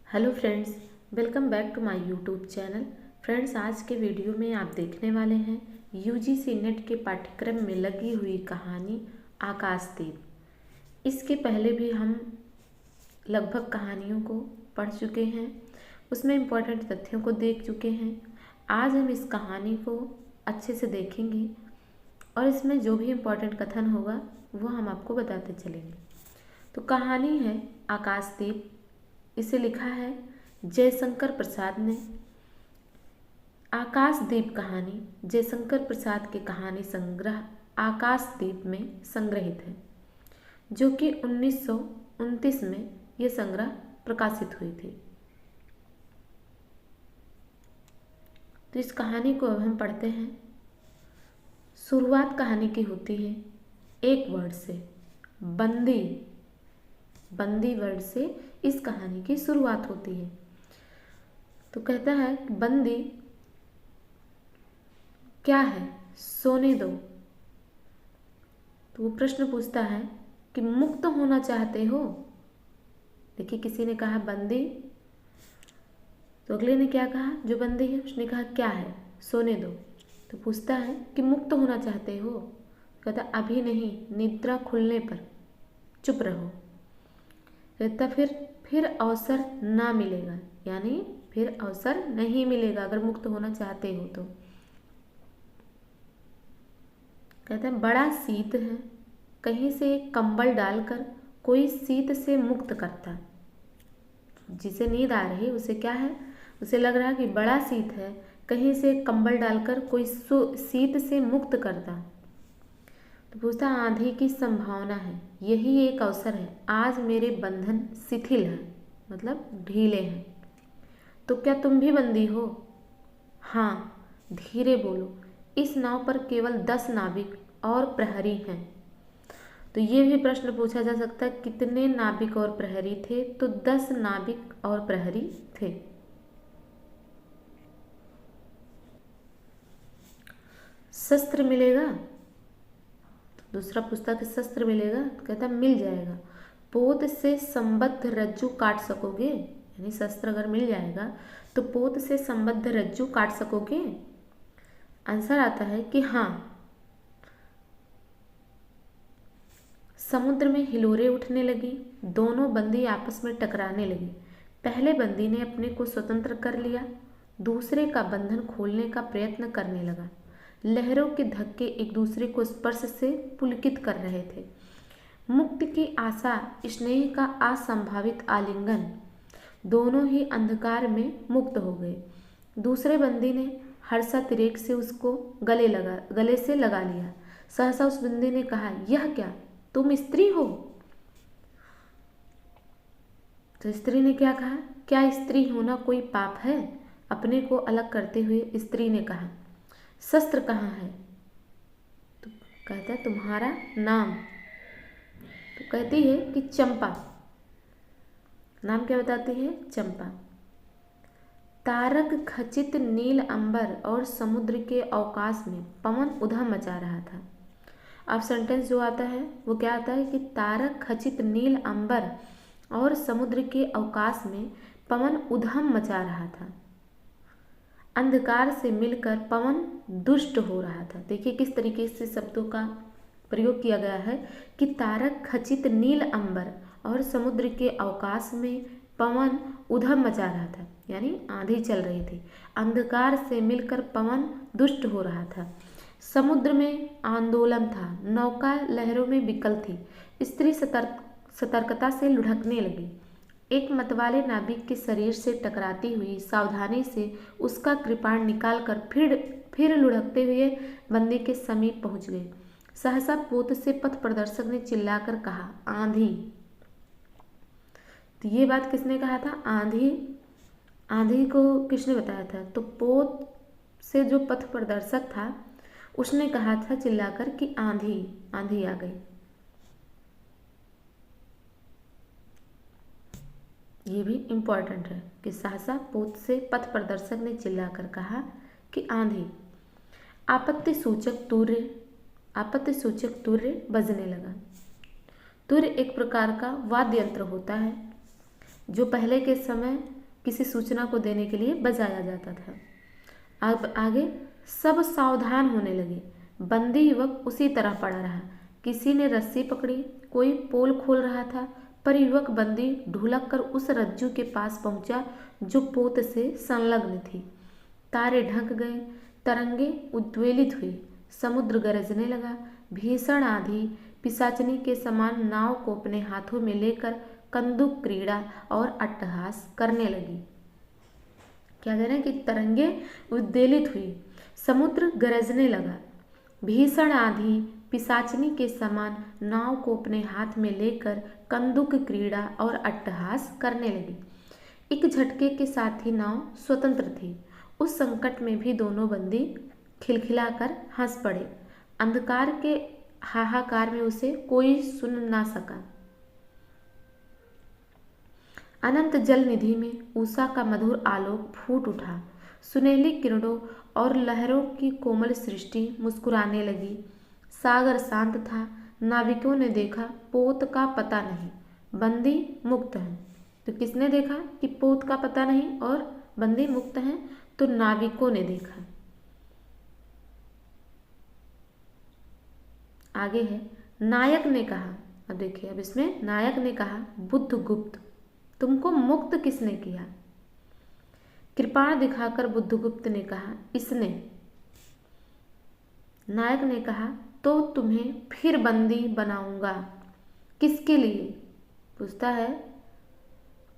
Hello friends, welcome back to my YouTube channel. Friends, आज के video में आप देखने वाले हैं यूजीसी नेट के पाठ्यक्रम में लगी हुई कहानी आकाशदीप। इसके पहले भी हम लगभग कहानियों को पढ़ चुके हैं, उसमें इम्पोर्टेंट तथ्यों को देख चुके हैं। आज हम इस कहानी को अच्छे से देखेंगे और इसमें जो भी इम्पोर्टेंट कथन होगा वो हम आपको बताते चलेंगे। तो कहानी है आकाशदीप। इसे लिखा है जयशंकर प्रसाद ने। आकाशदीप कहानी जयशंकर प्रसाद के कहानी संग्रह आकाशदीप में संग्रहित है, जो कि 1929 में यह संग्रह प्रकाशित हुई थी। तो इस कहानी को अब हम पढ़ते हैं। शुरुआत कहानी की होती है एक वर्ड से, बंदी। बंदी वर्ड से इस कहानी की शुरुआत होती है। तो कहता है कि बंदी क्या है, सोने दो। तो वो प्रश्न पूछता है कि मुक्त होना चाहते हो। देखिए, किसी ने कहा बंदी, तो अगले ने क्या कहा, जो बंदी है उसने कहा क्या है, सोने दो। तो पूछता है कि मुक्त होना चाहते हो। कहता अभी नहीं, निद्रा खुलने पर, चुप रहो। कहता फिर अवसर ना मिलेगा, यानी फिर अवसर नहीं मिलेगा अगर मुक्त होना चाहते हो तो। कहता है बड़ा शीत है, कहीं से एक कंबल डालकर कोई शीत से मुक्त करता। जिसे नींद आ रही उसे क्या है, उसे लग रहा है कि बड़ा शीत है, कहीं से एक कंबल डालकर कोई शीत से मुक्त करता। तो पूछता आंधी की संभावना है, यही एक अवसर है। आज मेरे बंधन शिथिल हैं, मतलब ढीले हैं। तो क्या तुम भी बंदी हो? हाँ, धीरे बोलो। इस नाव पर केवल 10 नाविक और प्रहरी हैं। तो ये भी प्रश्न पूछा जा सकता है, कितने नाविक और प्रहरी थे? तो 10 नाविक और प्रहरी थे। शस्त्र मिलेगा? दूसरा पूछता कि शस्त्र मिलेगा? तो कहता मिल जाएगा। पोत से संबद्ध रज्जू काट सकोगे? यानी शस्त्र अगर मिल जाएगा तो पोत से संबद्ध रज्जू काट सकोगे? आंसर आता है कि हाँ। समुद्र में हिलोरें उठने लगी, दोनों बंदी आपस में टकराने लगे। पहले बंदी ने अपने को स्वतंत्र कर लिया, दूसरे का बंधन खोलने का प्रयत्न करने लगा। लहरों के धक्के एक दूसरे को स्पर्श से पुलकित कर रहे थे। मुक्ति की आशा, स्नेह का असंभावित आलिंगन, दोनों ही अंधकार में मुक्त हो गए। दूसरे बंदी ने हर्षातिरेक से उसको गले से लगा लिया। सहसा उस बंदी ने कहा, यह क्या, तुम स्त्री हो? तो स्त्री ने क्या कहा, क्या स्त्री होना कोई पाप है? अपने को अलग करते हुए स्त्री ने कहा, शस्त्र कहाँ है? तो कहता है तुम्हारा नाम? तो कहती है कि चंपा। नाम क्या बताती है? चंपा। तारक खचित नील अंबर और समुद्र के अवकाश में पवन उधम मचा रहा था। अब सेंटेंस जो आता है वो क्या आता है कि तारक खचित नील अंबर और समुद्र के अवकाश में पवन उधम मचा रहा था। अंधकार से मिलकर पवन दुष्ट हो रहा था। देखिए किस तरीके से शब्दों का प्रयोग किया गया है कि तारक खचित नील अंबर और समुद्र के अवकाश में पवन उधम मचा रहा था, यानी आंधी चल रही थी। अंधकार से मिलकर पवन दुष्ट हो रहा था। समुद्र में आंदोलन था, नौका लहरों में विकल थी। स्त्री सतर्कता से लुढ़कने लगी। एक मतवाले नाविक के शरीर से टकराती हुई सावधानी से उसका कृपाण निकालकर फिर लुढ़कते हुए बंदी के समीप पहुंच गए। सहसा पोत से पथ प्रदर्शक ने चिल्लाकर कहा, आंधी। तो ये बात किसने कहा था? आंधी। आंधी को किसने बताया था? तो पोत से जो पथ प्रदर्शक था उसने कहा था चिल्लाकर कि आंधी, आंधी आ गई। ये भी इम्पॉर्टेंट है कि सहसा पोत से पथ प्रदर्शक ने चिल्लाकर कहा कि आंधी। आपत्ति सूचक तुर्य बजने लगा। तुर्य एक प्रकार का वाद्य यंत्र होता है जो पहले के समय किसी सूचना को देने के लिए बजाया जाता था। अब आगे सब सावधान होने लगे। बंदी युवक उसी तरह पड़ा रहा। किसी ने रस्सी पकड़ी, कोई पोल खोल रहा था, पर युवक बंदी ढुलक कर उस रज्जू के पास पहुंचा जो पोत से संलग्न थी। तारे ढंक गए, तरंगे उद्वेलित हुई, समुद्र गरजने लगा। भीषण आंधी पिशाचनी के समान नाव को अपने हाथों में लेकर कंदुक क्रीड़ा और अट्टहास करने लगी। क्या कह रहे हैं कि तरंगे उद्वेलित हुई, समुद्र गरजने लगा, भीषण आंधी पिशाचनी के समान नाव को अपने हाथ में लेकर कंदुक क्रीड़ा और अट्टहास करने लगी। एक झटके के साथ ही नाव स्वतंत्र थी। उस संकट में भी दोनों बंदी खिलखिलाकर हंस पड़े। अंधकार के हाहाकार में उसे कोई सुन ना सका। अनंत जल निधि में उषा का मधुर आलोक फूट उठा। सुनहली किरणों और लहरों की कोमल सृष्टि मुस्कुराने लगी। सागर शांत था। नाविकों ने देखा पोत का पता नहीं, बंदी मुक्त है। तो किसने देखा कि पोत का पता नहीं और बंदी मुक्त हैं? तो नाविकों ने देखा। आगे है, नायक ने कहा, अब देखिए, अब इसमें नायक ने कहा, बुद्धगुप्त तुमको मुक्त किसने किया? कृपाण दिखाकर बुद्धगुप्त ने कहा, इसने। नायक ने कहा, तो तुम्हें फिर बंदी बनाऊंगा। किसके लिए? पूछता है,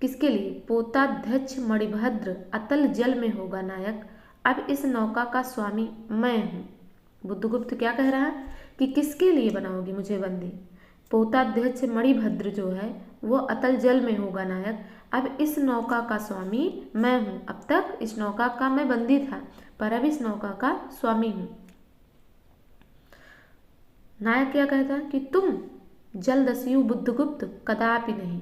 किसके लिए? पोताध्यक्ष मणिभद्र अतल जल में होगा नायक। अब इस नौका का स्वामी मैं हूँ। बुद्धगुप्त क्या कह रहा है कि किसके लिए बनाओगी मुझे बंदी? पोताध्यक्ष मणिभद्र जो है वो अतल जल में होगा नायक। अब इस नौका का स्वामी मैं हूँ। अब तक इस नौका का मैं बंदी था, पर अब इस नौका का स्वामी हूँ। नायक क्या कहता है कि तुम जलदस्यु बुद्धगुप्त, कदापि नहीं।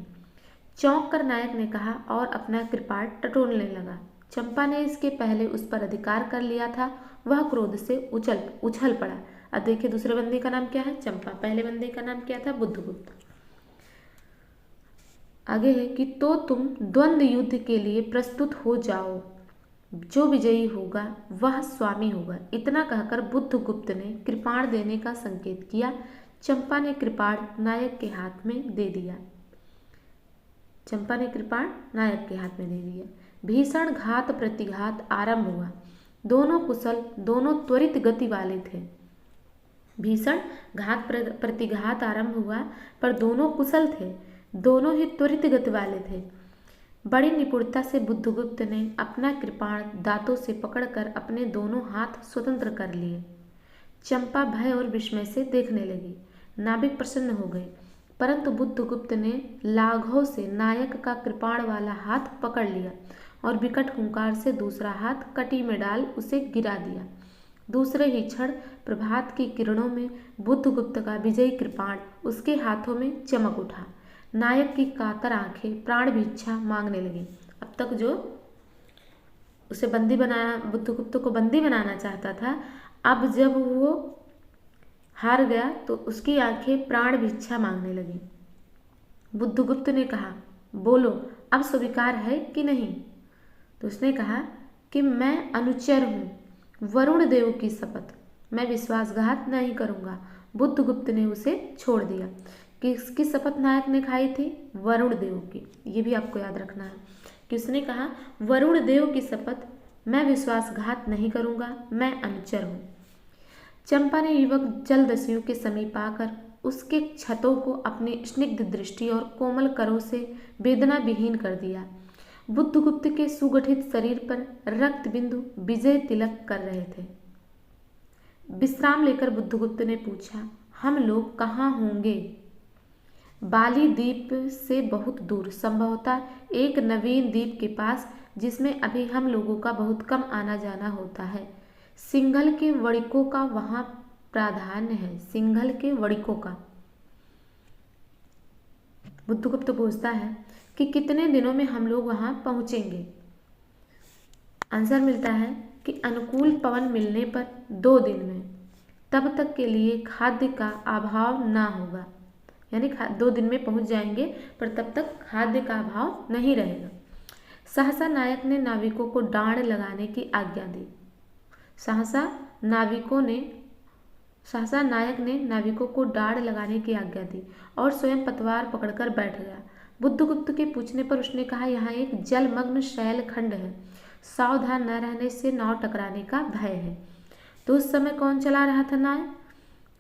चौंक कर नायक ने कहा और अपना कृपाण टटोलने लगा। चंपा ने इसके पहले उस पर अधिकार कर लिया था। वह क्रोध से उछल पड़ा। अब देखिए दूसरे बंदी का नाम क्या है? चंपा। पहले बंदी का नाम क्या था? बुद्धगुप्त। आगे है कि तो तुम द्वंद्व युद्ध के लिए प्रस्तुत हो जाओ, जो विजयी होगा वह स्वामी होगा। इतना कहकर बुद्धगुप्त ने कृपाण देने का संकेत किया। चंपा ने कृपाण नायक के हाथ में दे दिया। चंपा ने कृपाण नायक के हाथ में दे दिया। भीषण घात प्रतिघात आरंभ हुआ। दोनों कुशल, दोनों त्वरित गति वाले थे। भीषण घात प्रतिघात आरंभ हुआ, पर दोनों कुशल थे, दोनों ही त्वरित गति वाले थे। बड़ी निपुणता से बुद्धगुप्त ने अपना कृपाण दांतों से पकड़कर अपने दोनों हाथ स्वतंत्र कर लिए। चंपा भय और विस्मय से देखने लगी। नाविक प्रसन्न हो गए, परंतु बुद्धगुप्त ने लाघव से नायक का कृपाण वाला हाथ पकड़ लिया और विकट हुंकार से दूसरा हाथ कटी में डाल उसे गिरा दिया। दूसरे ही क्षण प्रभात की किरणों में बुद्धगुप्त का विजयी कृपाण उसके हाथों में चमक उठा। नायक की कातर आंखें प्राण भिक्षा मांगने लगी। अब तक जो उसे बंदी बनाया, बुद्धगुप्त को बंदी बनाना चाहता था, अब जब वो हार गया तो उसकी आंखें प्राण भिक्षा मांगने लगी। बुद्धगुप्त ने कहा, बोलो अब स्वीकार है कि नहीं? तो उसने कहा कि मैं अनुचर हूँ, वरुण देव की शपथ, मैं विश्वासघात नहीं करूँगा। बुद्धगुप्त ने उसे छोड़ दिया। किसकी शपथ नायक ने खाई थी? वरुण देव की। ये भी आपको याद रखना है कि उसने कहा वरुण देव की शपथ, मैं विश्वासघात नहीं करूँगा, मैं अनुचर हूँ। चंपा ने युवक जलदस्यु के समीप आकर उसके क्षतों को अपनी स्निग्ध दृष्टि और कोमल करों से वेदना विहीन कर दिया। बुद्धगुप्त के सुगठित शरीर पर रक्त बिंदु विजय तिलक कर रहे थे। विश्राम लेकर बुद्धगुप्त ने पूछा, हम लोग कहाँ होंगे? बाली द्वीप से बहुत दूर, संभवतः एक नवीन द्वीप के पास, जिसमें अभी हम लोगों का बहुत कम आना जाना होता है। सिंघल के वणिकों का वहां प्राधान्य है। सिंघल के वणिकों का। बुद्धगुप्त पूछता है कि कितने दिनों में हम लोग वहां पहुंचेंगे? आंसर मिलता है कि अनुकूल पवन मिलने पर 2 दिन में, तब तक के लिए खाद्य का अभाव ना होगा। यानी 2 दिन में पहुंच जाएंगे, पर तब तक खाद्य का अभाव नहीं रहेगा। सहसा नायक ने नाविकों को डांड लगाने की आज्ञा दी। सहसा नायक ने नाविकों को डांड लगाने की आज्ञा दी और स्वयं पतवार पकड़कर बैठ गया। बुद्धगुप्त के पूछने पर उसने कहा, यहाँ एक जलमग्न शैलखंड है, सावधान न रहने से नाव टकराने का भय है। तो उस समय कौन चला रहा था नाव?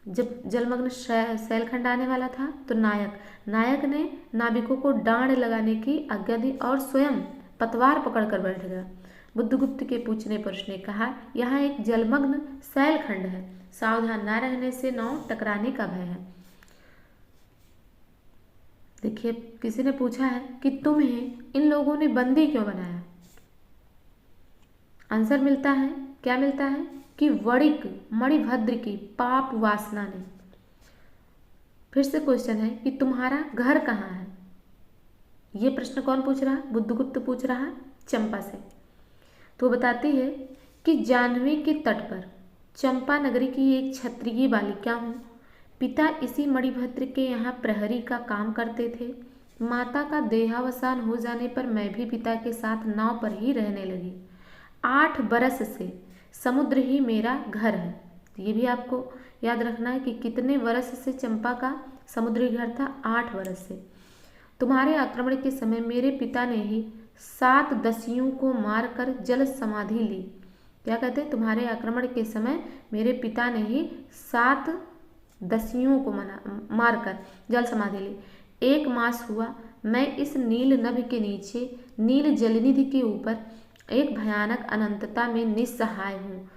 जब जलमग्न शैलखंड आने वाला था तो नायक ने नाविकों को डांड लगाने की आज्ञा दी और स्वयं पतवार पकड़कर बैठ गया। बुद्धगुप्त के पूछने पर उसने कहा, यहाँ एक जलमग्न शैलखंड है, सावधान न रहने से नाव टकराने का भय है। देखिए, किसी ने पूछा है कि तुम्हें इन लोगों ने बंदी क्यों बनाया? आंसर मिलता है, क्या मिलता है कि वणिक मणिभद्र की पाप वासना ने। फिर से क्वेश्चन है कि तुम्हारा घर कहाँ है? ये प्रश्न कौन पूछ रहा? बुद्धगुप्त पूछ रहा चंपा से। तो बताती है कि जाह्नवी के तट पर चंपा नगरी की एक क्षत्रिय बालिका हूँ। पिता इसी मणिभद्र के यहाँ प्रहरी का काम करते थे। माता का देहावसान हो जाने पर मैं भी पिता के साथ नाव पर ही रहने लगी। 8 बरस से समुद्र ही मेरा घर है। ये भी आपको याद रखना है कि कितने वर्ष से चंपा का समुद्री घर था? 8 वर्ष से। तुम्हारे आक्रमण के समय मेरे पिता ने ही 7 दस्युओं को मारकर जल समाधि ली। क्या कहते हैं? तुम्हारे आक्रमण के समय मेरे पिता ने ही 7 दस्युओं को मारकर जल समाधि ली। 1 मास हुआ मैं इस नील नभ के नीचे नील जलनिधि के ऊपर एक भयानक अनंतता में निस्सहाय हूँ,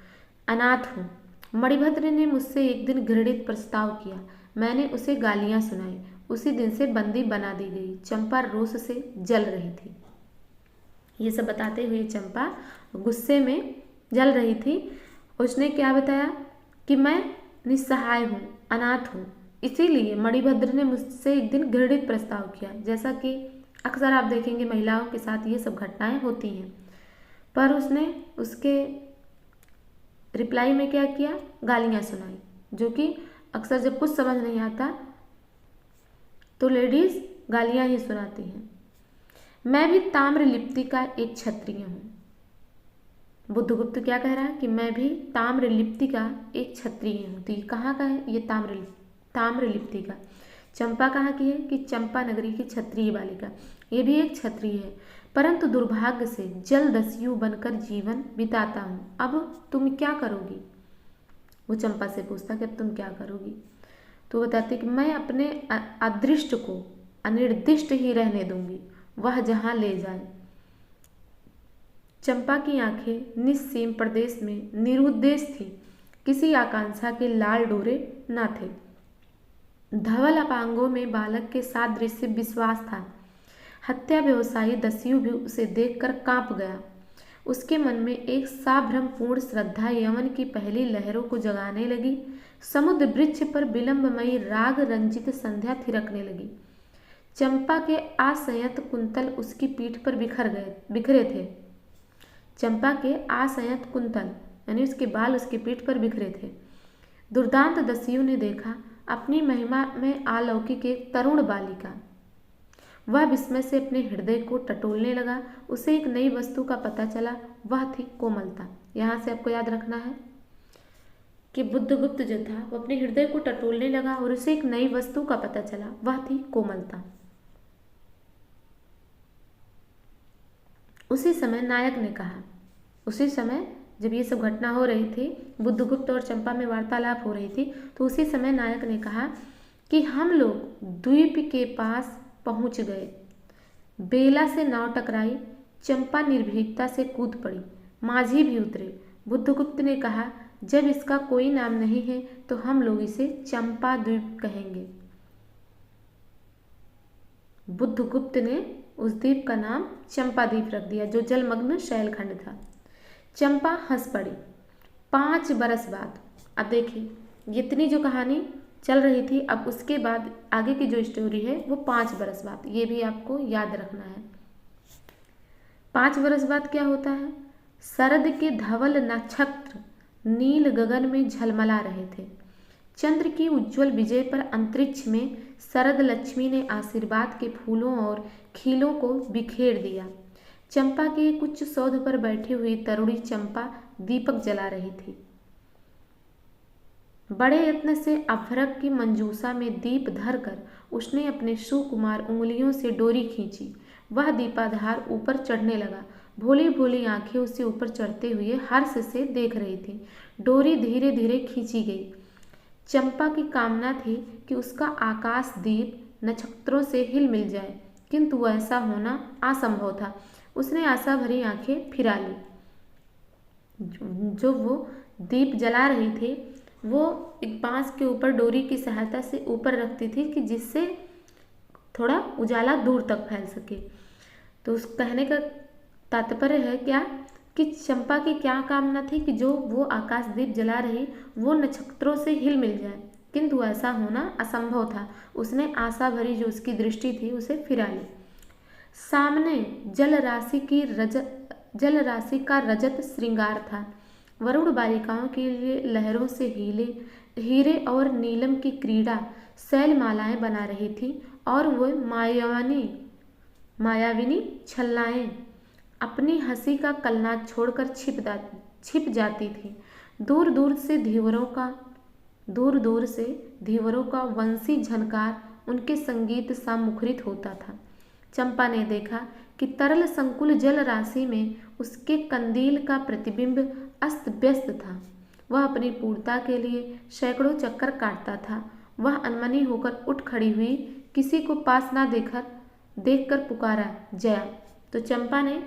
अनाथ हूँ। मणिभद्र ने मुझसे एक दिन घृणित प्रस्ताव किया। मैंने उसे गालियाँ सुनाई। उसी दिन से बंदी बना दी गई। चंपा रोष से जल रही थी। ये सब बताते हुए चंपा गुस्से में जल रही थी। उसने क्या बताया कि मैं निस्सहाय हूँ, अनाथ हूँ, इसीलिए मणिभद्र ने मुझसे एक दिन घृणित प्रस्ताव किया। जैसा कि अक्सर आप देखेंगे महिलाओं के साथ ये सब घटनाएं होती हैं, पर उसने उसके रिप्लाई में क्या किया? गालियाँ सुनाई, जो कि अक्सर जब कुछ समझ नहीं आता तो लेडीज़ गालियाँ ही सुनाती हैं। मैं भी ताम्रलिप्ति का एक क्षत्रिय हूँ। बुद्धगुप्त क्या कह रहा है कि मैं भी ताम्रलिप्ति का एक क्षत्रिय हूँ। तो ये कहाँ का है? ये ताम्रलिप्ति का। चंपा कहाँ की है? कि चंपा नगरी की क्षत्रिय बालिका। ये भी एक क्षत्रिय है, परंतु दुर्भाग्य से जलदस्यु बनकर जीवन बिताता हूँ। अब तुम क्या करोगी? वो चंपा से पूछता कि अब तुम क्या करोगी? तो बताती कि मैं अपने अदृष्ट को अनिर्दिष्ट ही रहने दूंगी, वह जहाँ ले जाए। चंपा की आंखें निस्सीम प्रदेश में निरुद्देश थी। किसी आकांक्षा के लाल डोरे न थे। धवल अपांगों में बालक के सादृश्य विश्वास था। हत्या व्यवसायी दस्यु भी उसे देखकर कांप गया। उसके मन में एक साभ्रमपूर्ण श्रद्धा यवन की पहली लहरों को जगाने लगी। समुद्र वृक्ष पर विलंबमयी राग रंजित संध्या थिरकने लगी। चंपा के आसंयत कुंतल उसकी पीठ पर बिखरे थे। चंपा के आसंयत कुंतल यानी उसके बाल उसकी पीठ पर बिखरे थे। दुर्दांत दस्यु ने देखा अपनी महिमा में अलौकिक एक तरुण बालिका। वह विस्मय से अपने हृदय को टटोलने लगा। उसे एक नई वस्तु का पता चला, वह थी कोमलता। यहाँ से आपको याद रखना है कि बुद्धगुप्त जो था वो अपने हृदय को टटोलने लगा और उसे एक नई वस्तु का पता चला, वह थी कोमलता। उसी समय नायक ने कहा, उसी समय जब ये सब घटना हो रही थी, बुद्धगुप्त और चंपा में वार्तालाप हो रही थी, तो उसी समय नायक ने कहा कि हम लोग द्वीप के पास पहुंच गए। बेला से नाव टकराई। चंपा निर्भीकता से कूद पड़ी। माझी भी उतरे। बुद्धगुप्त ने कहा, जब इसका कोई नाम नहीं है तो हम लोग इसे चंपा द्वीप कहेंगे। बुद्धगुप्त ने उस द्वीप का नाम चंपा द्वीप रख दिया, जो जलमग्न शैलखंड था। चंपा हंस पड़ी। 5 बरस बाद, अब देखिए इतनी जो कहानी चल रही थी, अब उसके बाद आगे की जो स्टोरी है वो 5 बरस बाद, ये भी आपको याद रखना है। 5 बरस बाद क्या होता है? शरद के धवल नक्षत्र नील गगन में झलमला रहे थे। चंद्र की उज्ज्वल विजय पर अंतरिक्ष में शरद लक्ष्मी ने आशीर्वाद के फूलों और खीलों को बिखेर दिया। चंपा के एक उच्च सौध पर बैठी हुई तरुणी चंपा दीपक जला रही थी। बड़े यत्न से अभ्रक की मंजूषा में दीप धरकर उसने अपने सुकुमार उंगलियों से डोरी खींची। वह दीपाधार ऊपर चढ़ने लगा। भोली भोली आंखें उसे ऊपर चढ़ते हुए हर्ष से देख रही थी। डोरी धीरे धीरे खींची गई। चंपा की कामना थी कि उसका आकाश दीप नक्षत्रों से हिल मिल जाए, किंतु ऐसा होना असंभव था। उसने आशा भरी आंखें फिरा ली। जो वो दीप जला रही थी वो एक बांस के ऊपर डोरी की सहायता से ऊपर रखती थी कि जिससे थोड़ा उजाला दूर तक फैल सके। तो उस कहने का तात्पर्य है क्या कि चंपा की क्या कामना थी कि जो वो आकाश दीप जला रही वो नक्षत्रों से हिल मिल जाए, किंतु ऐसा होना असंभव था। उसने आशा भरी जो उसकी दृष्टि थी उसे फिरा ली। सामने जल राशि का रजत श्रृंगार था। वरुण बालिकाओं के लिए लहरों से हीरे और नीलम की क्रीड़ा शैलमालाएं बना रही थी और वह मायाविनी छलनाएं अपनी हंसी का कलनाद छोड़कर छिप जाती थी। दूर दूर से धीवरों का वंशी झनकार उनके संगीत सा मुखरित होता था। चंपा ने देखा कि तरल संकुल जल राशि में उसके कंदील का प्रतिबिंब अस्त व्यस्त था। वह अपनी पूर्णता के लिए सैकड़ों चक्कर काटता था। वह अनमनी होकर उठ खड़ी हुई, किसी को पास ना देखकर पुकारा, जया। तो चंपा ने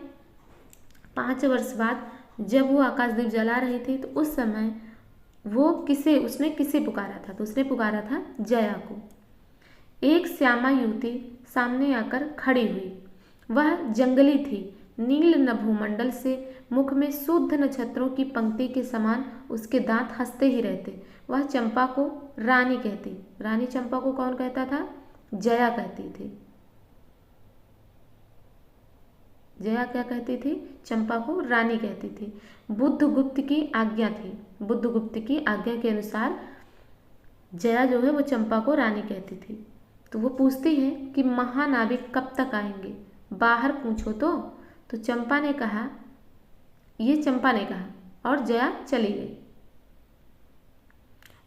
5 वर्ष बाद जब वो आकाशदीप जला रही थी तो उस समय उसने किसे पुकारा था? तो उसने पुकारा था जया को। एक श्यामा युवती सामने आकर खड़ी हुई। वह जंगली थी। नील नभोमंडल से मुख में शुद्ध नक्षत्रों की पंक्ति के समान उसके दांत हंसते ही रहते। वह चंपा को रानी कहती। रानी चंपा को कौन कहता था? जया कहती थी। जया क्या कहती थी? चंपा को रानी कहती थी। बुद्धगुप्त की आज्ञा थी। बुद्धगुप्त की आज्ञा के अनुसार जया जो है वो चंपा को रानी कहती थी। तो वो पूछती है कि महानाविक कब तक आएंगे, बाहर पूछो तो चंपा ने कहा और जया चली गई।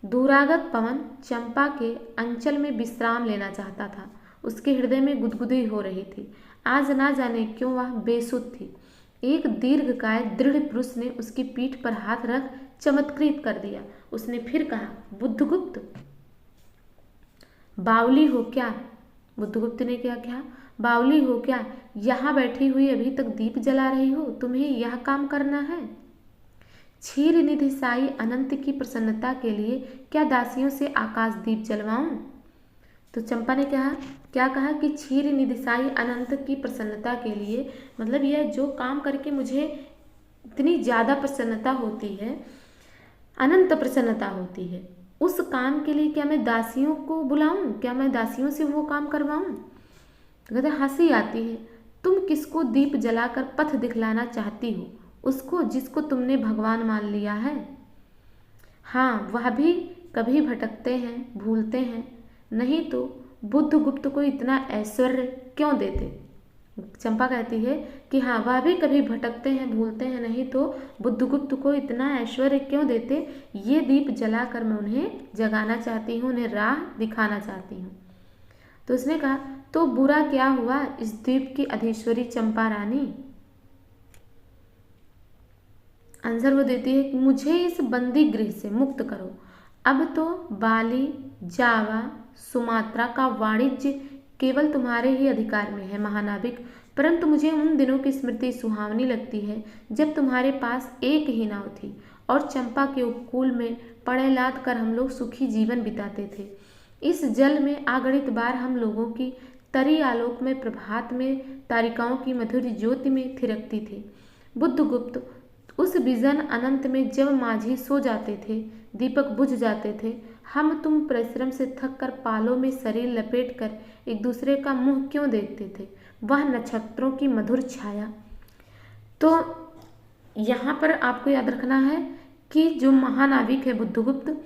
दूरागत पवन चंपा के अंचल में विश्राम लेना चाहता था। उसके हृदय में गुदगुदी हो रही थी। आज ना जाने क्यों वह बेसुध थी। एक दीर्घकाय दृढ़ पुरुष ने उसकी पीठ पर हाथ रख चमत्कृत कर दिया। उसने फिर कहा, बुद्धगुप्त, बावली हो क्या? बुद्धगुप्त ने क्या कहा? बावली हो क्या? यहाँ बैठी हुई अभी तक दीप जला रही हो? तुम्हें यह काम करना है? क्षीर निधि साई अनंत की प्रसन्नता के लिए क्या दासियों से आकाश दीप जलवाऊं? तो चंपा ने क्या कहा कि क्षीर निधि साई अनंत की प्रसन्नता के लिए, मतलब यह जो काम करके मुझे इतनी ज़्यादा प्रसन्नता होती है, अनंत प्रसन्नता होती है, उस काम के लिए क्या मैं दासियों को बुलाऊं? क्या मैं दासियों से वो काम करवाऊं? तो कहते हंसी आती है। तुम किसको दीप जलाकर पथ दिखलाना चाहती हो? उसको जिसको तुमने भगवान मान लिया है। हाँ, वह भी कभी भटकते हैं, भूलते हैं, नहीं तो बुद्धगुप्त को इतना ऐश्वर्य क्यों देते? चंपा कहती है कि हाँ, वह भी कभी भटकते हैं, भूलते हैं, नहीं तो बुद्धगुप्त को इतना ऐश्वर्य क्यों देते? ये दीप जलाकर मैं उन्हें जगाना चाहती हूँ, उन्हें राह दिखाना चाहती हूँ। तो उसने कहा, तो बुरा क्या हुआ इस द्वीप की अधीश्वरी चंपा रानी? आंसर वो देती है कि मुझे इस बंदी गृह से मुक्त करो। अब तो बाली, जावा, सुमात्रा का वाणिज्य केवल तुम्हारे ही अधिकार में है महानाविक, परंतु मुझे उन दिनों की स्मृति सुहावनी लगती है जब तुम्हारे पास एक ही नाव थी और चंपा के उपकूल में पड़े लाद कर हम लोग सुखी जीवन बिताते थे। इस जल में अगणित बार हम लोगों की तरी आलोक में प्रभात में तारिकाओं की मधुर ज्योति में थिरकती थी। बुद्धगुप्त, उस विजन अनंत में जब माझी सो जाते थे, दीपक बुझ जाते थे, हम तुम परिश्रम से थक कर पालों में शरीर लपेट कर एक दूसरे का मुंह क्यों देखते थे? वह नक्षत्रों की मधुर छाया। तो यहाँ पर आपको याद रखना है कि जो महानाविक है बुद्धगुप्त,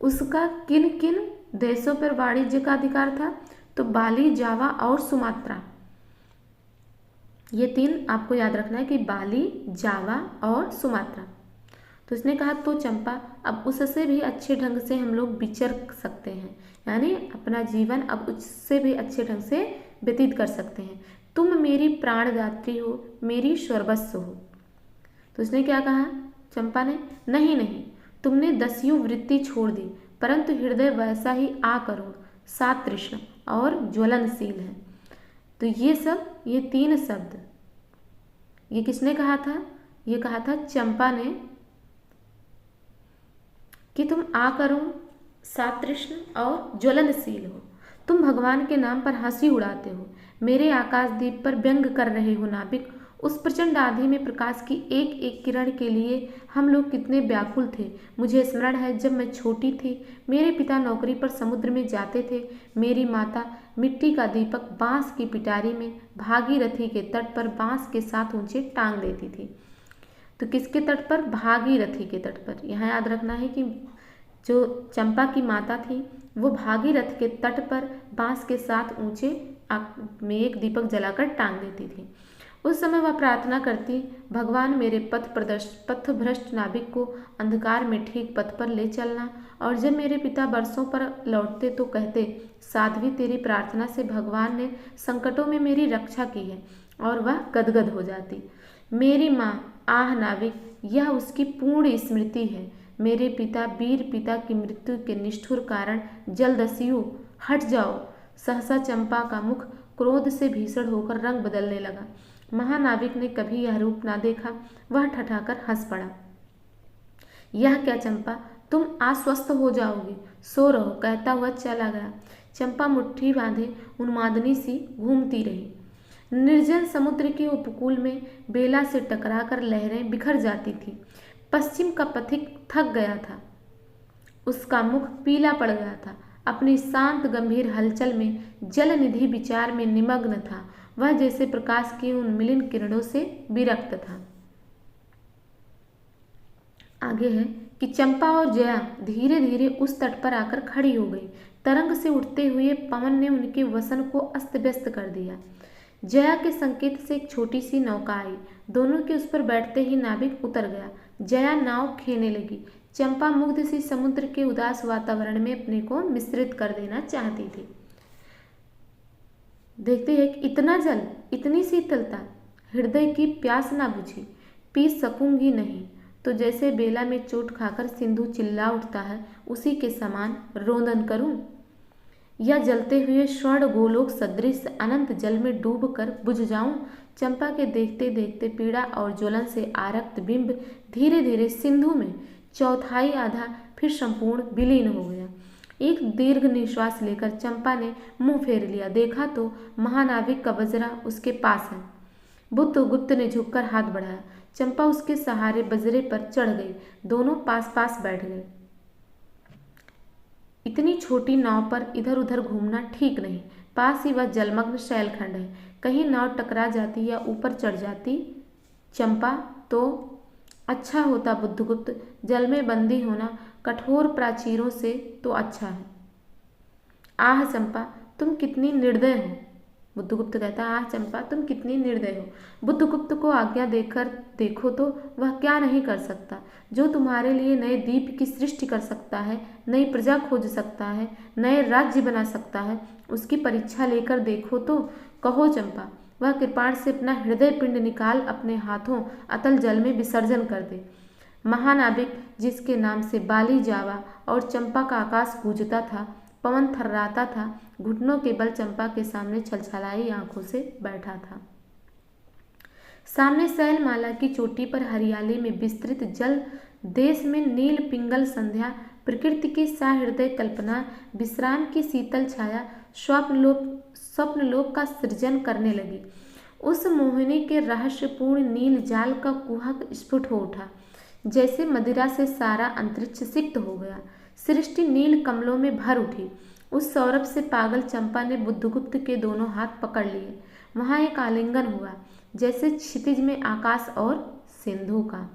उसका किन किन देशों पर वाणिज्य का अधिकार था? तो बाली, जावा और सुमात्रा, ये 3 आपको याद रखना है कि बाली, जावा और सुमात्रा। तो उसने कहा तो चंपा अब उससे भी अच्छे ढंग से हम लोग विचर सकते हैं, यानी अपना जीवन अब उससे भी अच्छे ढंग से व्यतीत कर सकते हैं। तुम मेरी प्राणदात्री हो, मेरी सर्वस्व हो। तो उसने क्या कहा चंपा ने, नहीं नहीं, तुमने दस्यु वृत्ति छोड़ दी, परंतु हृदय वैसा ही आकरुण, सातृष्ण और ज्वलनशील है। तो ये 3 शब्द ये किसने कहा था? ये कहा था चंपा ने कि तुम आकरुण, सातृष्ण और ज्वलनशील हो। तुम भगवान के नाम पर हंसी उड़ाते हो, मेरे आकाशदीप पर व्यंग कर रहे हो नाविक। उस प्रचंड आंधी में प्रकाश की एक एक किरण के लिए हम लोग कितने व्याकुल थे। मुझे स्मरण है जब मैं छोटी थी, मेरे पिता नौकरी पर समुद्र में जाते थे, मेरी माता मिट्टी का दीपक बांस की पिटारी में भागीरथी के तट पर बांस के साथ ऊंचे टांग देती थी। तो किसके तट पर? भागीरथी के तट पर। यहाँ याद रखना है कि जो चंपा की माता थी वो भागीरथ के तट पर बांस के साथ ऊंचे में एक दीपक जलाकर टांग देती थी। उस समय वह प्रार्थना करती, भगवान मेरे पथभ्रष्ट नाविक को अंधकार में ठीक पथ पर ले चलना। और जब मेरे पिता बरसों पर लौटते तो कहते, साध्वी तेरी प्रार्थना से भगवान ने संकटों में मेरी रक्षा की है। और वह गदगद हो जाती। मेरी माँ, आह नाविक, यह उसकी पूर्ण स्मृति है। मेरे पिता, वीर पिता की मृत्यु के निष्ठुर कारण जलदस्यु, हट जाओ। सहसा चंपा का मुख क्रोध से भीषण होकर रंग बदलने लगा। महानाविक ने कभी यह रूप ना देखा। वह ठठाकर हंस पड़ा। यह क्या चंपा, तुम आश्वस्त हो जाओगी, सो रहो, कहता हुआ चला गया। चंपा मुट्ठी बांधे उन्मादनी सी घूमती रही। निर्जन समुद्र के उपकूल में बेला से टकराकर लहरें बिखर जाती थी। पश्चिम का पथिक थक गया था, उसका मुख पीला पड़ गया था। अपनी शांत गंभीर हलचल में जलनिधि विचार में निमग्न था। वह जैसे प्रकाश की उन मिलिन किरणों से विरक्त था। आगे है कि चंपा और जया धीरे धीरे उस तट पर आकर खड़ी हो गई। तरंग से उठते हुए पवन ने उनके वसन को अस्त व्यस्त कर दिया। जया के संकेत से एक छोटी सी नौका आई। दोनों के उस पर बैठते ही नाविक उतर गया। जया नाव खेने लगी। चंपा मुग्ध सी समुद्र के उदास वातावरण में अपने को मिश्रित कर देना चाहती थी। देखते हैं कि इतना जल, इतनी शीतलता, हृदय की प्यास ना बुझी, पी सकूंगी नहीं। तो जैसे बेला में चोट खाकर सिंधु चिल्ला उठता है, उसी के समान रोदन करूं, या जलते हुए स्वर्ण गोलोक सदृश अनंत जल में डूब कर बुझ जाऊं। चंपा के देखते देखते पीड़ा और ज्वलन से आरक्त बिंब धीरे धीरे सिंधु में चौथाई आधा फिर संपूर्ण विलीन हो गया। एक दीर्घ निश्वास लेकर चंपा ने मुंह फेर लिया। देखा तो महानाविक का बजरा उसके पास है। बुद्धगुप्त ने झुककर हाथ बढ़ाया। चंपा उसके सहारे बजरे पर चढ़ गई। दोनों पास पास बैठ गए। इतनी छोटी नाव पर इधर उधर घूमना ठीक नहीं। पास ही वह जलमग्न शैलखंड है, कहीं नाव टकरा जाती या ऊपर चढ़ जाती चंपा तो अच्छा होता। बुद्धगुप्त, जल में बंदी होना कठोर प्राचीरों से तो अच्छा है। आह चंपा, तुम कितनी निर्दय हो। बुद्धगुप्त कहता, आह चंपा, तुम कितनी निर्दय हो। बुद्धगुप्त को आज्ञा देकर देखो तो वह क्या नहीं कर सकता। जो तुम्हारे लिए नए द्वीप की सृष्टि कर सकता है, नई प्रजा खोज सकता है, नए राज्य बना सकता है, उसकी परीक्षा लेकर देखो तो। कहो चंपा, वह कृपाण से अपना हृदय पिंड निकाल अपने हाथों अतल जल में विसर्जन कर दे। महानाविक, जिसके नाम से बाली, जावा और चंपा का आकाश गूंजता था, पवन थर्राता था, घुटनों के बल चंपा के सामने छलछलाई आंखों से बैठा था। सामने शैलमाला की चोटी पर हरियाली में विस्तृत जल देश में नील पिंगल संध्या, प्रकृति की सहृदय कल्पना, विश्राम की शीतल छाया, स्वप्नलोक का सृजन करने लगी। उस मोहिनी के रहस्यपूर्ण नील जाल का कुहक स्फुट हो उठा, जैसे मदिरा से सारा अंतरिक्ष सिक्त हो गया। सृष्टि नील कमलों में भर उठी। उस सौरभ से पागल चंपा ने बुद्धगुप्त के दोनों हाथ पकड़ लिए। वहां एक आलिंगन हुआ, जैसे क्षितिज में आकाश और सिंधु का।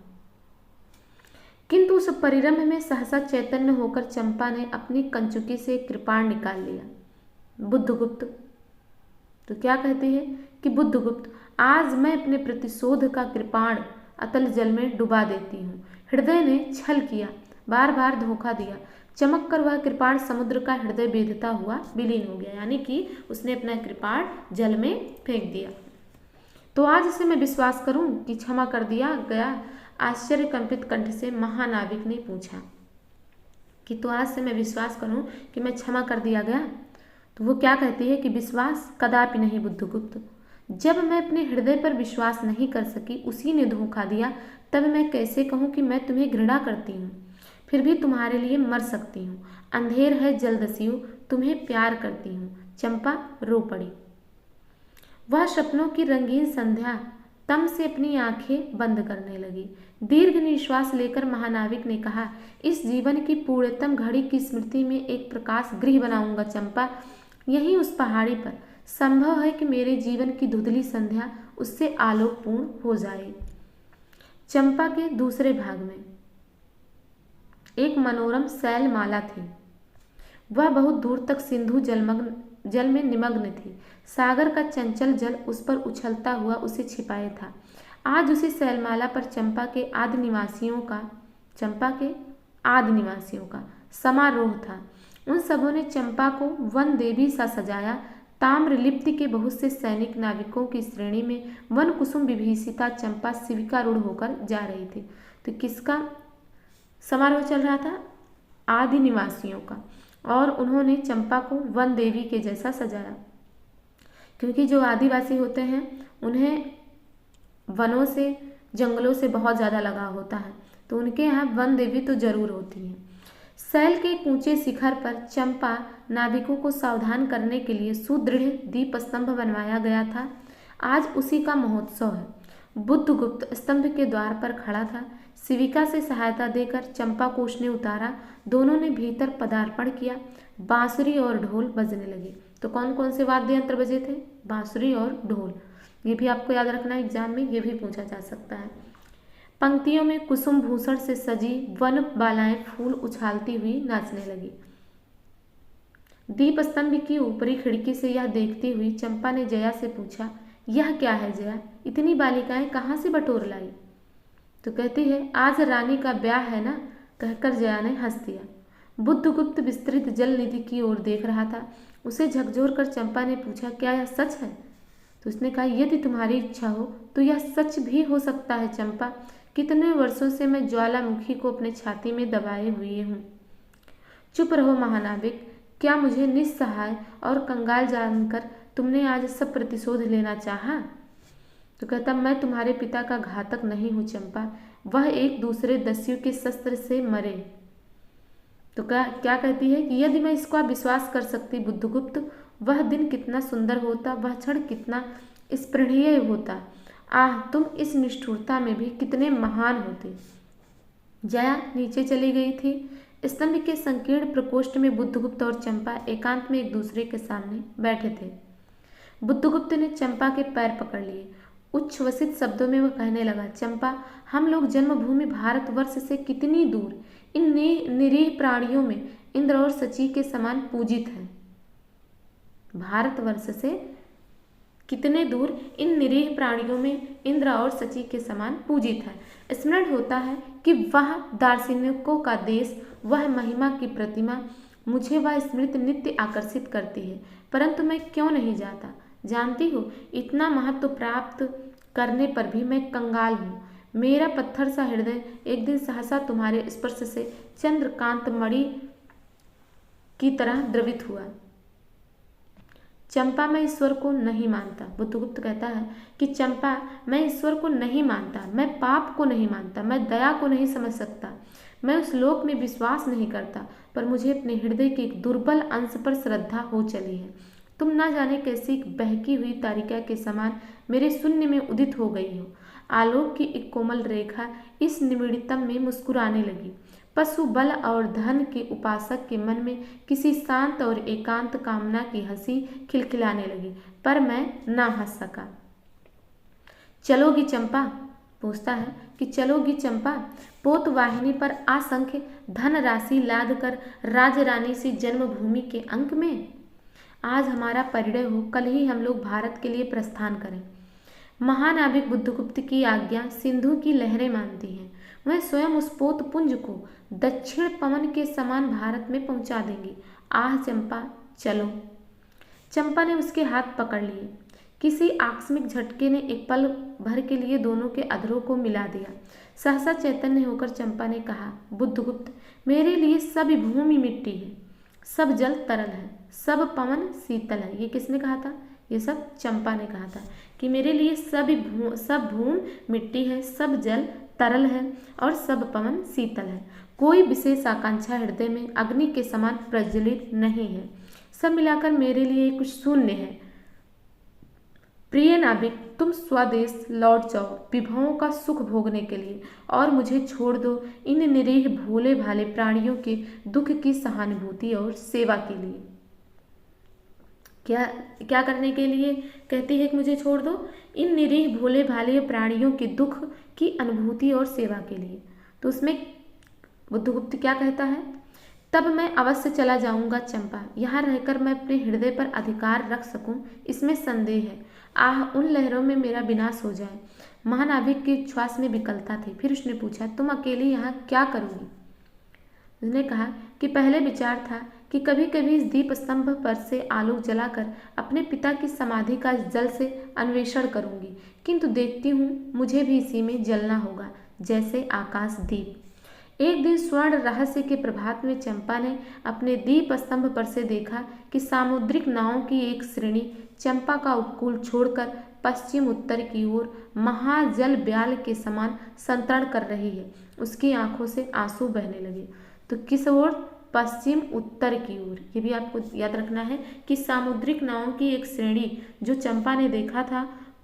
किंतु उस परिरंभ में सहसा चैतन्य होकर चंपा ने अपनी कंचुकी से एक कृपाण निकाल लिया। बुद्धगुप्त तो क्या कहते हैं कि बुद्धगुप्त, आज मैं अपने प्रतिशोध का कृपाण अतल जल में डुबा देती हूँ। हृदय ने छल किया, बार बार धोखा दिया। चमक कर वह कृपाण समुद्र का हृदय बेधता हुआ विलीन हो गया, यानी कि उसने अपना कृपाण जल में फेंक दिया। तो आज इसे मैं विश्वास करूं कि क्षमा कर दिया गया? आश्चर्य कंपित कंठ से महानाविक ने पूछा कि तो आज से मैं विश्वास करूं कि मैं क्षमा कर दिया गया? तो वो क्या कहती है कि विश्वास कदापि नहीं बुद्धगुप्त। जब मैं अपने हृदय पर विश्वास नहीं कर सकी, उसी ने धोखा दिया, तब मैं कैसे कहूँ कि मैं तुम्हें घृणा करती हूँ? फिर भी तुम्हारे लिए मर सकती हूँ। अंधेर है जलदस्यु, तुम्हें प्यार करती हूँ। चंपा रो पड़ी। वह सपनों की रंगीन संध्या तम से अपनी आंखें बंद करने लगी। दीर्घ निश्वास लेकर महानाविक ने कहा, इस जीवन की पूर्णतम घड़ी की स्मृति में एक प्रकाश गृह बनाऊंगा चंपा। यहीं उस पहाड़ी पर संभव है कि मेरे जीवन की धुंधली संध्या उससे आलोकपूर्ण हो जाए। चंपा के दूसरे भाग में एक मनोरम शैलमाला थी। वह बहुत दूर तक सिंधु जल में निमग्न थी। सागर का चंचल जल उस पर उछलता हुआ उसे छिपाए था। आज उसी शैलमाला पर चंपा के आदि निवासियों का समारोह था। उन सबों ने चंपा को वन देवी सा सजाया। ताम्र लिप्ति के बहुत से सैनिक नाविकों की श्रेणी में वन कुसुम विभीषिता चंपा शिविकारूढ़ होकर जा रही थी। तो किसका समारोह चल रहा था? आदि निवासियों का। और उन्होंने चंपा को वन देवी के जैसा सजाया, क्योंकि जो आदिवासी होते हैं उन्हें वनों से, जंगलों से बहुत ज़्यादा लगाव होता है, तो उनके यहाँ वन देवी तो जरूर होती है। शैल के ऊंचे शिखर पर चंपा नाविकों को सावधान करने के लिए सुदृढ़ दीप स्तंभ बनवाया गया था। आज उसी का महोत्सव है। बुद्धगुप्त स्तंभ के द्वार पर खड़ा था। शिविका से सहायता देकर चंपा को उसने उतारा। दोनों ने भीतर पदार्पण किया। बांसुरी और ढोल बजने लगे। तो कौन कौन से वाद्य यंत्र बजे थे? बांसुरी और ढोल। ये भी आपको याद रखना है, एग्जाम में ये भी पूछा जा सकता है। पंक्तियों में कुसुम भूषण से सजी वन बालाएं फूल उछालती हुई नाचने लगी। दीप स्तंभ की ऊपरी खिड़की से यह देखती हुई चंपा ने जया से पूछा, यह क्या है जया? इतनी बालिकाएं कहाँ से बटोर लाई? तो कहती है, आज रानी का ब्याह है ना, कहकर जया ने हंस दिया। बुद्धगुप्त विस्तृत जल निधि की ओर देख रहा था। उसे झकझोर कर चंपा ने पूछा, क्या यह सच है? तो उसने कहा, यदि तुम्हारी इच्छा हो तो यह सच भी हो सकता है चंपा। कितने वर्षों से मैं ज्वालामुखी को अपने छाती में दबाए हुए हूँ। चुप रहो महानाविक। क्या मुझे निस्सहाय और कंगाल जानकर तुमने आज सब प्रतिशोध लेना चाहा? तो कहता, मैं तुम्हारे पिता का घातक नहीं हूँ चंपा। वह एक दूसरे दस्यु के शस्त्र से मरे। तो क्या कहती है कि यदि मैं इसको विश्वास कर सकती बुद्धगुप्त, वह दिन कितना सुंदर होता, वह क्षण कितना स्पृहणीय होता। आह, तुम इस निष्ठुरता में भी कितने महान होते। जया नीचे चली गई थी। स्तंभ के संकीर्ण प्रकोष्ठ में बुद्धगुप्त और चंपा एकांत में एक दूसरे के सामने बैठे थे। बुद्धगुप्त ने चंपा के पैर पकड़ लिए। उच्छ्वसित शब्दों में वह कहने लगा, चंपा, हम लोग जन्मभूमि भारतवर्ष से कितनी दूर इन निरीह प्राणियों में इंद्र और शची के समान पूजित हैं। भारतवर्ष से कितने दूर इन निरीह प्राणियों में इंद्र और शची के समान पूजित है। स्मरण होता है कि वह दार्शनिकों का देश, वह महिमा की प्रतिमा, मुझे वह स्मृति नित्य आकर्षित करती है, परंतु मैं क्यों नहीं जाता? जानती हो, इतना महत्व प्राप्त करने पर भी मैं कंगाल हूँ। मेरा पत्थर सा हृदय एक दिन सहसा तुम्हारे स्पर्श से चंद्रकांत मणि की तरह द्रवित हुआ। चंपा, मैं ईश्वर को नहीं मानता। बुद्धगुप्त कहता है कि चंपा, मैं ईश्वर को नहीं मानता, मैं पाप को नहीं मानता, मैं दया को नहीं समझ सकता, मैं उस लोक में विश्वास नहीं करता, पर मुझे अपने हृदय के एक दुर्बल अंश पर श्रद्धा हो चली है। तुम ना जाने कैसी एक बहकी हुई तारिका के समान मेरे शून्य में उदित हो गई हो। आलोक की एक कोमल रेखा इस निमिड़तम में मुस्कुराने लगी। पशु बल और धन के उपासक के मन में किसी शांत और एकांत कामना की हंसी खिलखिलाने लगी, पर मैं ना हंस सका। चलोगी चंपा? पूछता है कि चलोगी चंपा? पोतवाहिनी पर असंख्य धन राशि लाद कर राजरानी सी जन्मभूमि के अंक में आज हमारा परिणय हो, कल ही हम लोग भारत के लिए प्रस्थान करें। महानाविक बुद्धगुप्त की आज्ञा सिंधु की लहरें मानती हैं। वह स्वयं उस पोतपुंज को दक्षिण पवन के समान भारत में पहुंचा देंगी। आह चंपा, चलो। चंपा ने उसके हाथ पकड़ लिए। किसी आकस्मिक झटके ने एक पल भर के लिए दोनों के अधरों को मिला दिया। सहसा चैतन्य होकर चंपा ने कहा, बुद्धगुप्त, मेरे लिए सब भूमि मिट्टी है, सब जल तरल है, सब पवन शीतल है। ये किसने कहा था? ये सब चंपा ने कहा था कि मेरे लिए सब भूमि मिट्टी है, सब जल तरल है और सब पवन शीतल है। कोई विशेष आकांक्षा हृदय में अग्नि के समान प्रज्वलित नहीं है। सब मिलाकर मेरे लिए कुछ शून्य है। प्रिय नाविक, तुम स्वदेश लौट जाओ विभवों का सुख भोगने के लिए और मुझे छोड़ दो इन निरीह भोले भाले प्राणियों के दुख की सहानुभूति और सेवा के लिए। क्या क्या करने के लिए कहती है कि मुझे छोड़ दो? इन निरीह भोले भाले प्राणियों के दुख की अनुभूति और सेवा के लिए। तो उसमें बुद्धगुप्त क्या कहता है? तब मैं अवश्य चला जाऊंगा चंपा, यहाँ रहकर मैं अपने हृदय पर अधिकार रख सकूं, इसमें संदेह है। आह, उन लहरों में मेरा विनाश हो जाए। महानाविक के श्वास में विकलता थी। फिर उसने पूछा, तुम अकेली यहाँ क्या करोगी? उसने कहा कि पहले विचार था कि कभी कभी इस दीप स्तंभ पर से आलोक जलाकर अपने पिता की समाधि का जल से अन्वेषण करूंगी, किंतु देखती हूँ मुझे भी इसी में जलना होगा, जैसे आकाश दीप। एक दिन स्वर्ण रहस्य के प्रभात में चंपा ने अपने दीप स्तंभ पर से देखा कि सामुद्रिक नावों की एक श्रेणी चंपा का उपकूल छोड़कर पश्चिम उत्तर की ओर महाजल ब्याल के समान संतरण कर रही है। उसकी आंखों से आंसू बहने लगे। तो किस ओर? पश्चिम उत्तर की ओर। ये भी आपको याद रखना है कि सामुद्रिक नावों की एक श्रेणी जो चंपा ने देखा था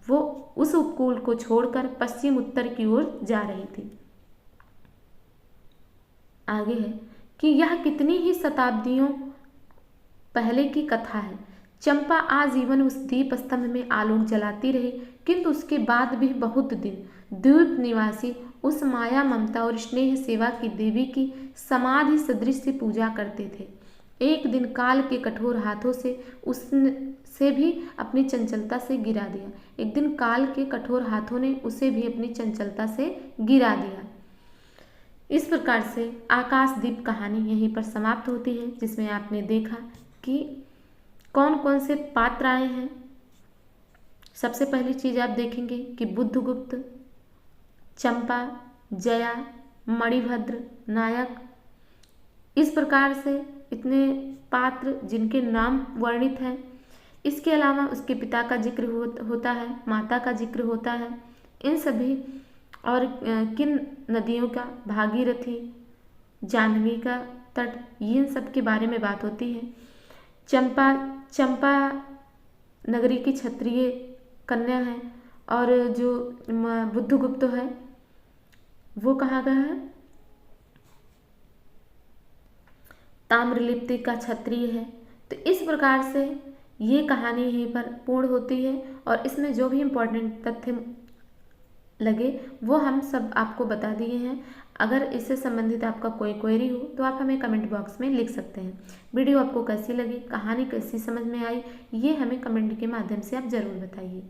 वो उस उपकूल को छोड़कर पश्चिम उत्तर की ओर जा रही थी। आगे है कि यह कितनी ही शताब्दियों पहले की कथा है। चंपा आजीवन उस दीप स्तंभ में आलोक जलाती रही, किंतु उसके बाद भी बहुत दिन द्वीप निवासी उस माया ममता और स्नेह सेवा की देवी की समाधि सदृश से पूजा करते थे। एक दिन काल के कठोर हाथों से उससे भी अपनी चंचलता से गिरा दिया। एक दिन काल के कठोर हाथों ने उसे भी अपनी चंचलता से गिरा दिया। इस प्रकार से आकाशदीप कहानी यहीं पर समाप्त होती है, जिसमें आपने देखा कि कौन कौन से पात्र आए हैं। सबसे पहली चीज आप देखेंगे कि बुद्धगुप्त, चंपा, जया, मणिभद्र, नायक, इस प्रकार से इतने पात्र जिनके नाम वर्णित हैं। इसके अलावा उसके पिता का जिक्र होता है, माता का जिक्र होता है, इन सभी और किन नदियों का, भागीरथी, जाह्नवी का तट, इन सब के बारे में बात होती है। चंपा नगरी की क्षत्रिय कन्या है और जो बुद्धगुप्त है वो कहाँ का है? ताम्रलिप्ति का क्षत्रिय है। तो इस प्रकार से ये कहानी यहीं पर पूर्ण होती है और इसमें जो भी इम्पोर्टेंट तथ्य लगे वो हम सब आपको बता दिए हैं। अगर इससे संबंधित आपका कोई क्वेरी हो तो आप हमें कमेंट बॉक्स में लिख सकते हैं। वीडियो आपको कैसी लगी, कहानी कैसी समझ में आई, ये हमें कमेंट के माध्यम से आप ज़रूर बताइए।